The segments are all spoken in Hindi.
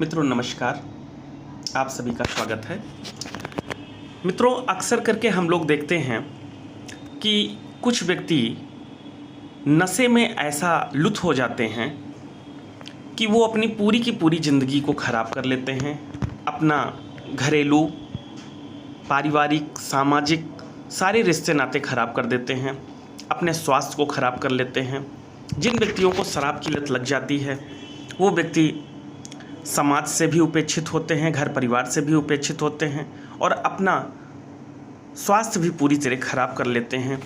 मित्रों नमस्कार, आप सभी का स्वागत है। मित्रों, अक्सर करके हम लोग देखते हैं कि कुछ व्यक्ति नशे में ऐसा लुप्त हो जाते हैं कि वो अपनी पूरी की पूरी ज़िंदगी को ख़राब कर लेते हैं। अपना घरेलू, पारिवारिक, सामाजिक सारे रिश्ते नाते ख़राब कर देते हैं। अपने स्वास्थ्य को ख़राब कर लेते हैं। जिन व्यक्तियों को शराब की लत लग जाती है वो व्यक्ति समाज से भी उपेक्षित होते हैं, घर परिवार से भी उपेक्षित होते हैं और अपना स्वास्थ्य भी पूरी तरह खराब कर लेते हैं।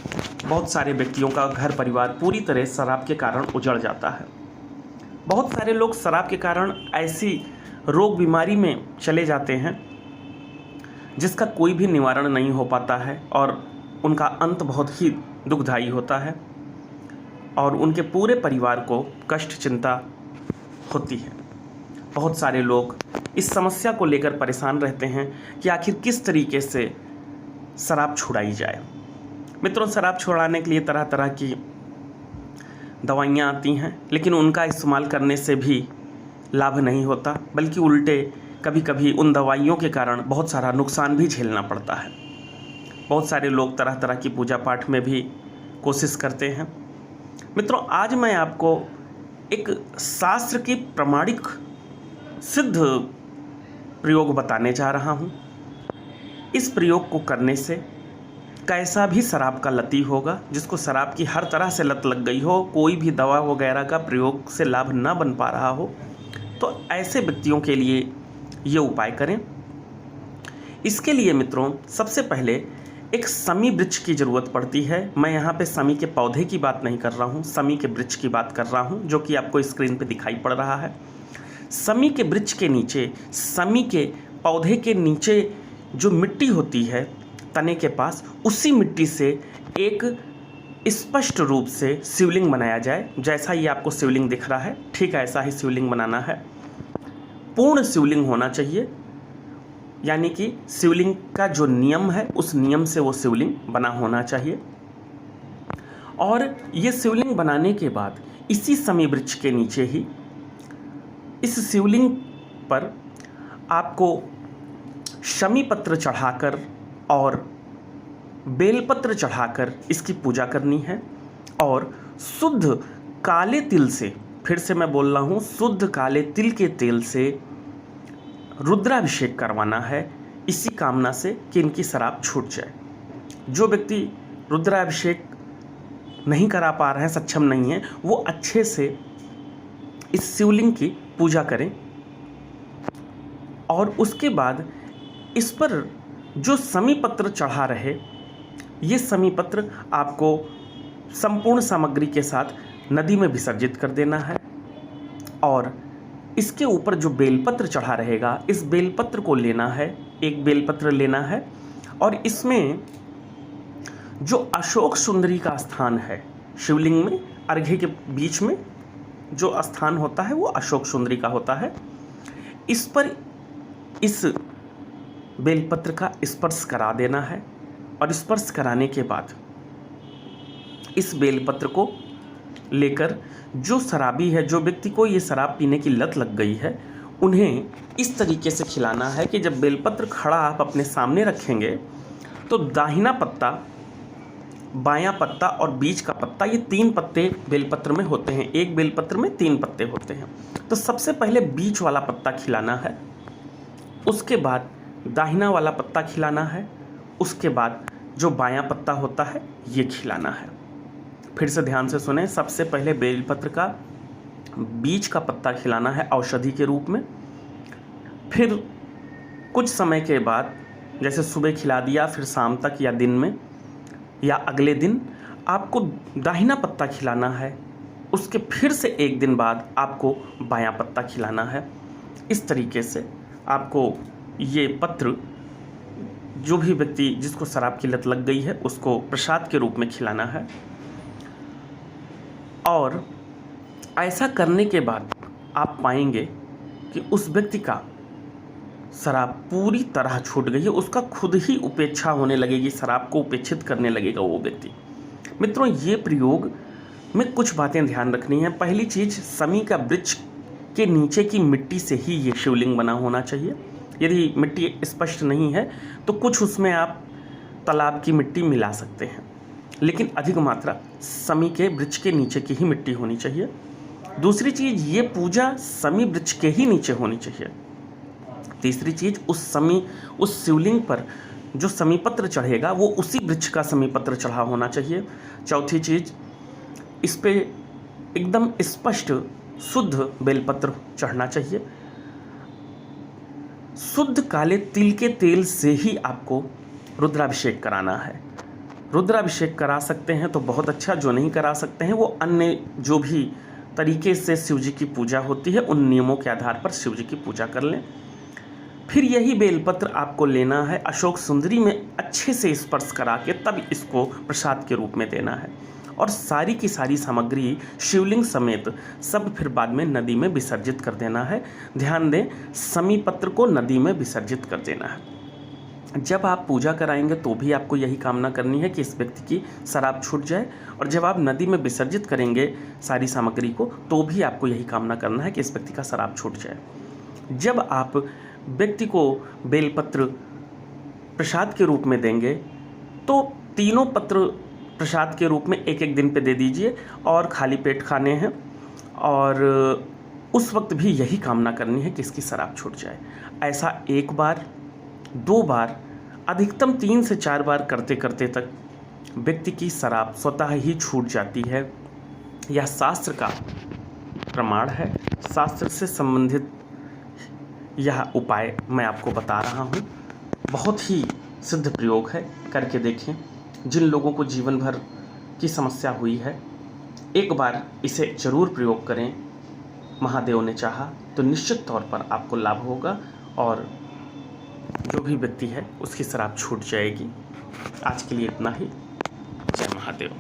बहुत सारे व्यक्तियों का घर परिवार पूरी तरह शराब के कारण उजड़ जाता है। बहुत सारे लोग शराब के कारण ऐसी रोग बीमारी में चले जाते हैं जिसका कोई भी निवारण नहीं हो पाता है और उनका अंत बहुत ही दुखदायी होता है और उनके पूरे परिवार को कष्ट चिंता होती है। बहुत सारे लोग इस समस्या को लेकर परेशान रहते हैं कि आखिर किस तरीके से शराब छुड़ाई जाए। मित्रों, शराब छुड़ाने के लिए तरह तरह की दवाइयाँ आती हैं, लेकिन उनका इस्तेमाल करने से भी लाभ नहीं होता, बल्कि उल्टे कभी कभी उन दवाइयों के कारण बहुत सारा नुकसान भी झेलना पड़ता है। बहुत सारे लोग तरह तरह की पूजा पाठ में भी कोशिश करते हैं। मित्रों, आज मैं आपको एक शास्त्र की प्रमाणिक सिद्ध प्रयोग बताने जा रहा हूँ। इस प्रयोग को करने से कैसा भी शराब का लती होगा, जिसको शराब की हर तरह से लत लग गई हो, कोई भी दवा वगैरह का प्रयोग से लाभ ना बन पा रहा हो, तो ऐसे व्यक्तियों के लिए ये उपाय करें। इसके लिए मित्रों, सबसे पहले एक शमी वृक्ष की ज़रूरत पड़ती है। मैं यहाँ पे शमी के पौधे की बात नहीं कर रहा हूँ, शमी के वृक्ष की बात कर रहा हूँ, जो कि आपको स्क्रीन पे दिखाई पड़ रहा है। शमी के वृक्ष के नीचे, शमी के पौधे के नीचे जो मिट्टी होती है तने के पास, उसी मिट्टी से एक स्पष्ट रूप से शिवलिंग बनाया जाए। जैसा ये आपको शिवलिंग दिख रहा है, ठीक ऐसा ही शिवलिंग बनाना है। पूर्ण शिवलिंग होना चाहिए, यानी कि शिवलिंग का जो नियम है उस नियम से वो शिवलिंग बना होना चाहिए। और ये शिवलिंग बनाने के बाद इसी शमी वृक्ष के नीचे ही इस शिवलिंग पर आपको शमी पत्र चढ़ाकर और बेलपत्र चढ़ाकर इसकी पूजा करनी है और शुद्ध काले तिल से, फिर से मैं बोल रहा हूँ, शुद्ध काले तिल के तेल से रुद्राभिषेक करवाना है, इसी कामना से कि इनकी शराब छूट जाए। जो व्यक्ति रुद्राभिषेक नहीं करा पा रहे हैं, सक्षम नहीं है, वो अच्छे से इस शिवलिंग की पूजा करें और उसके बाद इस पर जो शमी पत्र चढ़ा रहे, ये शमी पत्र आपको संपूर्ण सामग्री के साथ नदी में विसर्जित कर देना है और इसके ऊपर जो बेलपत्र चढ़ा रहेगा, इस बेलपत्र को लेना है, एक बेलपत्र लेना है और इसमें जो अशोक सुंदरी का स्थान है शिवलिंग में, अर्घ्य के बीच में जो स्थान होता है वो अशोक सुंदरी का होता है। इस पर इस बेलपत्र का स्पर्श करा देना है और स्पर्श कराने के बाद इस बेलपत्र को लेकर जो शराबी है, जो व्यक्ति को ये शराब पीने की लत लग गई है, उन्हें इस तरीके से खिलाना है कि जब बेलपत्र खड़ा आप अपने सामने रखेंगे तो दाहिना पत्ता, बायां पत्ता और बीच का पत्ता, ये 3 पत्ते बेलपत्र में होते हैं। एक बेलपत्र में 3 पत्ते होते हैं। तो सबसे पहले बीच वाला पत्ता खिलाना है, उसके बाद दाहिना वाला पत्ता खिलाना है, उसके बाद जो बायां पत्ता होता है ये खिलाना है। फिर से ध्यान से सुने, सबसे पहले बेलपत्र का बीच का पत्ता खिलाना है औषधि के रूप में। फिर कुछ समय के बाद, जैसे सुबह खिला दिया, फिर शाम तक या दिन में या अगले दिन आपको दाहिना पत्ता खिलाना है। उसके फिर से एक दिन बाद आपको बायां पत्ता खिलाना है। इस तरीके से आपको ये पत्र, जो भी व्यक्ति जिसको शराब की लत लग गई है, उसको प्रसाद के रूप में खिलाना है। और ऐसा करने के बाद आप पाएंगे कि उस व्यक्ति का शराब पूरी तरह छूट गई है, उसका खुद ही उपेक्षा होने लगेगी, शराब को उपेक्षित करने लगेगा वो व्यक्ति। मित्रों, ये प्रयोग में कुछ बातें ध्यान रखनी है। पहली चीज़, शमी का वृक्ष के नीचे की मिट्टी से ही ये शिवलिंग बना होना चाहिए। यदि मिट्टी स्पष्ट नहीं है तो कुछ उसमें आप तालाब की मिट्टी मिला सकते हैं, लेकिन अधिक मात्रा समी के वृक्ष के नीचे की ही मिट्टी होनी चाहिए। दूसरी चीज़, ये पूजा समी वृक्ष के ही नीचे होनी चाहिए। तीसरी चीज़, उस शिवलिंग पर जो समी पत्र चढ़ेगा वो उसी वृक्ष का समी पत्र चढ़ा होना चाहिए। चौथी चीज़, इस पे एकदम स्पष्ट शुद्ध बेलपत्र चढ़ना चाहिए। शुद्ध काले तिल के तेल से ही आपको रुद्राभिषेक कराना है। रुद्राभिषेक करा सकते हैं तो बहुत अच्छा, जो नहीं करा सकते हैं वो अन्य जो भी तरीके से शिव जी की पूजा होती है उन नियमों के आधार पर शिव जी की पूजा कर लें। फिर यही बेलपत्र आपको लेना है, अशोक सुंदरी में अच्छे से स्पर्श करा के तब इसको प्रसाद के रूप में देना है, और सारी की सारी सामग्री शिवलिंग समेत सब फिर बाद में नदी में विसर्जित कर देना है। ध्यान दें, समी पत्र को नदी में विसर्जित कर देना है। जब आप पूजा कराएंगे तो भी आपको यही कामना करनी है कि इस व्यक्ति की शराब छूट जाए, और जब आप नदी में विसर्जित करेंगे सारी सामग्री को तो भी आपको यही कामना करना है कि इस व्यक्ति का शराब छूट जाए। जब आप व्यक्ति को बेलपत्र प्रसाद के रूप में देंगे तो तीनों पत्र प्रसाद के रूप में एक एक दिन पे दे दीजिए और खाली पेट खाने हैं, और उस वक्त भी यही कामना करनी है कि इसकी शराब छूट जाए। ऐसा एक बार, 2 बार, अधिकतम 3 से 4 बार करते करते तक व्यक्ति की शराब स्वतः ही छूट जाती है। यह शास्त्र का प्रमाण है, शास्त्र से संबंधित यह उपाय मैं आपको बता रहा हूँ। बहुत ही सिद्ध प्रयोग है, करके देखें। जिन लोगों को जीवन भर की समस्या हुई है, एक बार इसे जरूर प्रयोग करें। महादेव ने चाहा तो निश्चित तौर पर आपको लाभ होगा और जो भी व्यक्ति है उसकी शराब छूट जाएगी। आज के लिए इतना ही। जय महादेव।